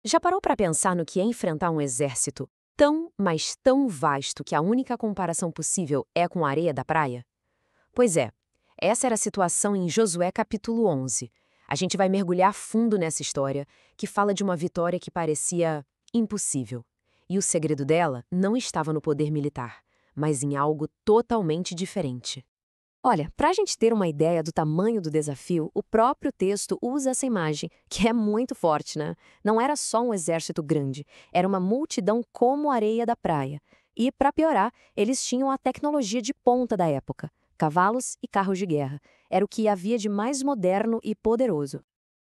Já parou para pensar no que é enfrentar um exército tão, mas tão vasto que a única comparação possível é com a areia da praia? Pois é, essa era a situação em Josué capítulo 11. A gente vai mergulhar fundo nessa história, que fala de uma vitória que parecia impossível. E o segredo dela não estava no poder militar, mas em algo totalmente diferente. Olha, para a gente ter uma ideia do tamanho do desafio, o próprio texto usa essa imagem, que é muito forte, né? Não era só um exército grande, era uma multidão como a areia da praia. E, para piorar, eles tinham a tecnologia de ponta da época: cavalos e carros de guerra. Era o que havia de mais moderno e poderoso.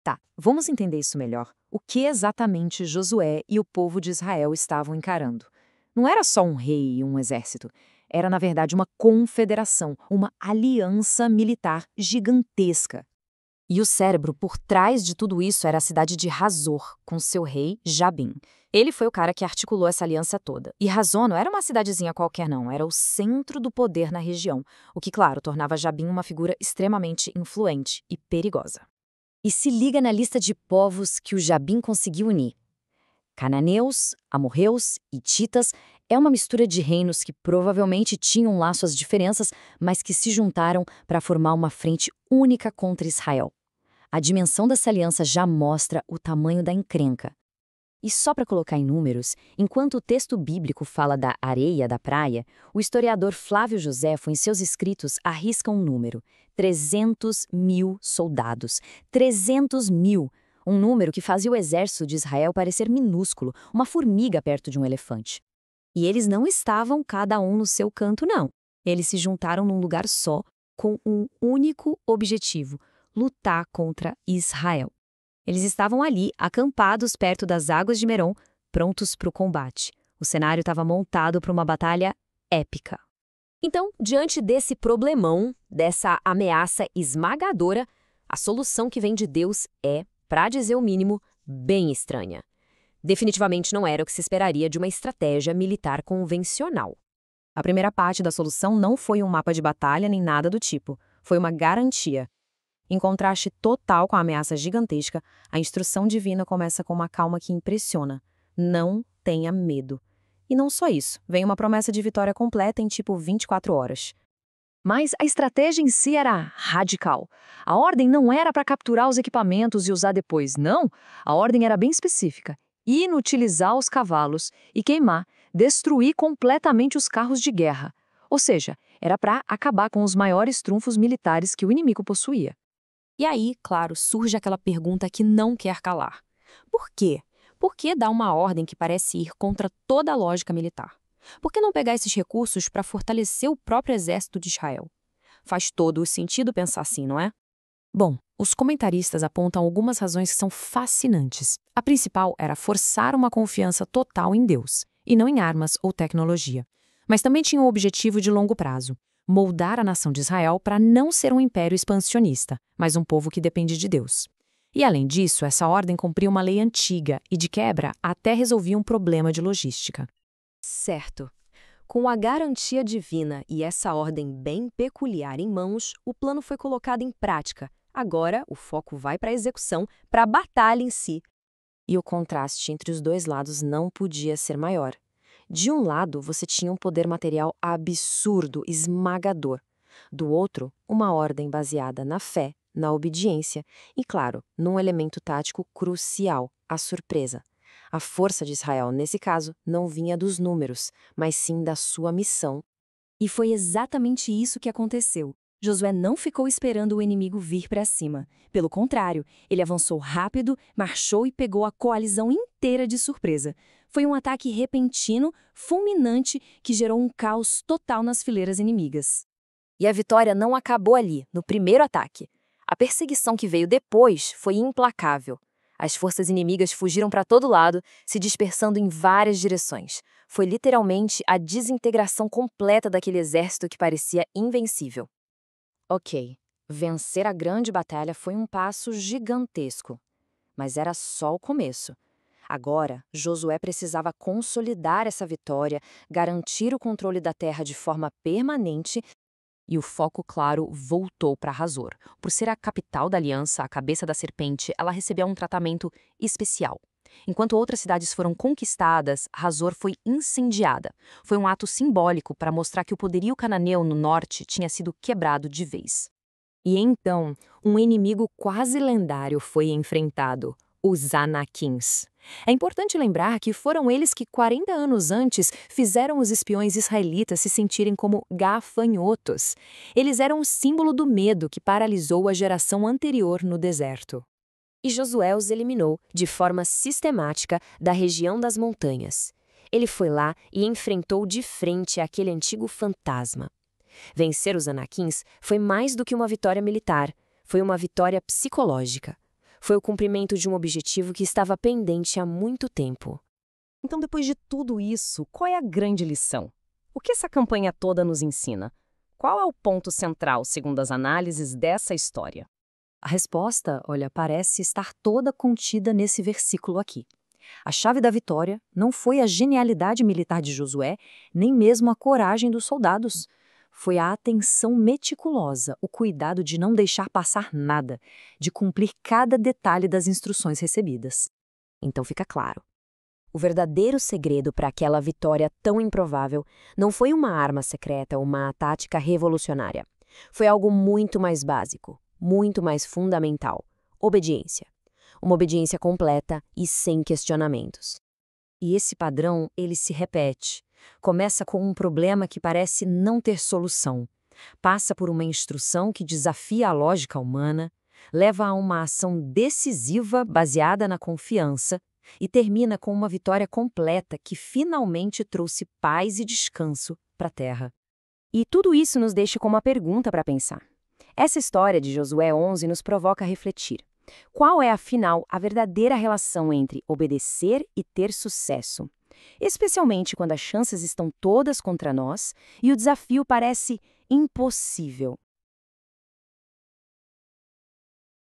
Tá, vamos entender isso melhor. O que exatamente Josué e o povo de Israel estavam encarando? Não era só um rei e um exército. Era, na verdade, uma confederação, uma aliança militar gigantesca. E o cérebro por trás de tudo isso era a cidade de Hazor, com seu rei Jabim. Ele foi o cara que articulou essa aliança toda. E Hazor não era uma cidadezinha qualquer, não. Era o centro do poder na região, o que, claro, tornava Jabim uma figura extremamente influente e perigosa. E se liga na lista de povos que o Jabim conseguiu unir. Cananeus, amorreus, hititas, é uma mistura de reinos que provavelmente tinham lá suas diferenças, mas que se juntaram para formar uma frente única contra Israel. A dimensão dessa aliança já mostra o tamanho da encrenca. E só para colocar em números, enquanto o texto bíblico fala da areia da praia, o historiador Flávio Joséfo, em seus escritos, arrisca um número: 300 mil soldados. 300 mil! Um número que fazia o exército de Israel parecer minúsculo, uma formiga perto de um elefante. E eles não estavam cada um no seu canto, não. Eles se juntaram num lugar só, com um único objetivo: lutar contra Israel. Eles estavam ali, acampados perto das águas de Merom, prontos para o combate. O cenário estava montado para uma batalha épica. Então, diante desse problemão, dessa ameaça esmagadora, a solução que vem de Deus é, para dizer o mínimo, bem estranha. Definitivamente não era o que se esperaria de uma estratégia militar convencional. A primeira parte da solução não foi um mapa de batalha nem nada do tipo. Foi uma garantia. Em contraste total com a ameaça gigantesca, a instrução divina começa com uma calma que impressiona. Não tenha medo. E não só isso, vem uma promessa de vitória completa em tipo 24 horas. Mas a estratégia em si era radical. A ordem não era para capturar os equipamentos e usar depois, não. A ordem era bem específica: inutilizar os cavalos e queimar, destruir completamente os carros de guerra. Ou seja, era para acabar com os maiores trunfos militares que o inimigo possuía. E aí, claro, surge aquela pergunta que não quer calar. Por quê? Por que dar uma ordem que parece ir contra toda a lógica militar? Por que não pegar esses recursos para fortalecer o próprio exército de Israel? Faz todo o sentido pensar assim, não é? Bom, os comentaristas apontam algumas razões que são fascinantes. A principal era forçar uma confiança total em Deus, e não em armas ou tecnologia. Mas também tinha um objetivo de longo prazo: moldar a nação de Israel para não ser um império expansionista, mas um povo que depende de Deus. E além disso, essa ordem cumpria uma lei antiga e, de quebra, até resolvia um problema de logística. Certo. Com a garantia divina e essa ordem bem peculiar em mãos, o plano foi colocado em prática. Agora, o foco vai para a execução, para a batalha em si. E o contraste entre os dois lados não podia ser maior. De um lado, você tinha um poder material absurdo, esmagador. Do outro, uma ordem baseada na fé, na obediência e, claro, num elemento tático crucial: a surpresa. A força de Israel, nesse caso, não vinha dos números, mas sim da sua missão. E foi exatamente isso que aconteceu. Josué não ficou esperando o inimigo vir para cima. Pelo contrário, ele avançou rápido, marchou e pegou a coalizão inteira de surpresa. Foi um ataque repentino, fulminante, que gerou um caos total nas fileiras inimigas. E a vitória não acabou ali, no primeiro ataque. A perseguição que veio depois foi implacável. As forças inimigas fugiram para todo lado, se dispersando em várias direções. Foi literalmente a desintegração completa daquele exército que parecia invencível. Ok, vencer a grande batalha foi um passo gigantesco. Mas era só o começo. Agora, Josué precisava consolidar essa vitória, garantir o controle da terra de forma permanente. E o foco, claro, voltou para Hazor. Por ser a capital da aliança, a cabeça da serpente, ela recebeu um tratamento especial. Enquanto outras cidades foram conquistadas, Hazor foi incendiada. Foi um ato simbólico para mostrar que o poderio cananeu no norte tinha sido quebrado de vez. E então, um inimigo quase lendário foi enfrentado: os Anaquins. É importante lembrar que foram eles que 40 anos antes fizeram os espiões israelitas se sentirem como gafanhotos. Eles eram o símbolo do medo que paralisou a geração anterior no deserto. E Josué os eliminou, de forma sistemática, da região das montanhas. Ele foi lá e enfrentou de frente aquele antigo fantasma. Vencer os Anaquins foi mais do que uma vitória militar, foi uma vitória psicológica. Foi o cumprimento de um objetivo que estava pendente há muito tempo. Então, depois de tudo isso, qual é a grande lição? O que essa campanha toda nos ensina? Qual é o ponto central, segundo as análises dessa história? A resposta, olha, parece estar toda contida nesse versículo aqui. A chave da vitória não foi a genialidade militar de Josué, nem mesmo a coragem dos soldados. Foi a atenção meticulosa, o cuidado de não deixar passar nada, de cumprir cada detalhe das instruções recebidas. Então fica claro. O verdadeiro segredo para aquela vitória tão improvável não foi uma arma secreta ou uma tática revolucionária. Foi algo muito mais básico, muito mais fundamental: obediência. Uma obediência completa e sem questionamentos. E esse padrão, ele se repete. Começa com um problema que parece não ter solução. Passa por uma instrução que desafia a lógica humana, leva a uma ação decisiva baseada na confiança e termina com uma vitória completa que finalmente trouxe paz e descanso para a terra. E tudo isso nos deixa com uma pergunta para pensar. Essa história de Josué 11 nos provoca a refletir. Qual é, afinal, a verdadeira relação entre obedecer e ter sucesso? Especialmente quando as chances estão todas contra nós e o desafio parece impossível.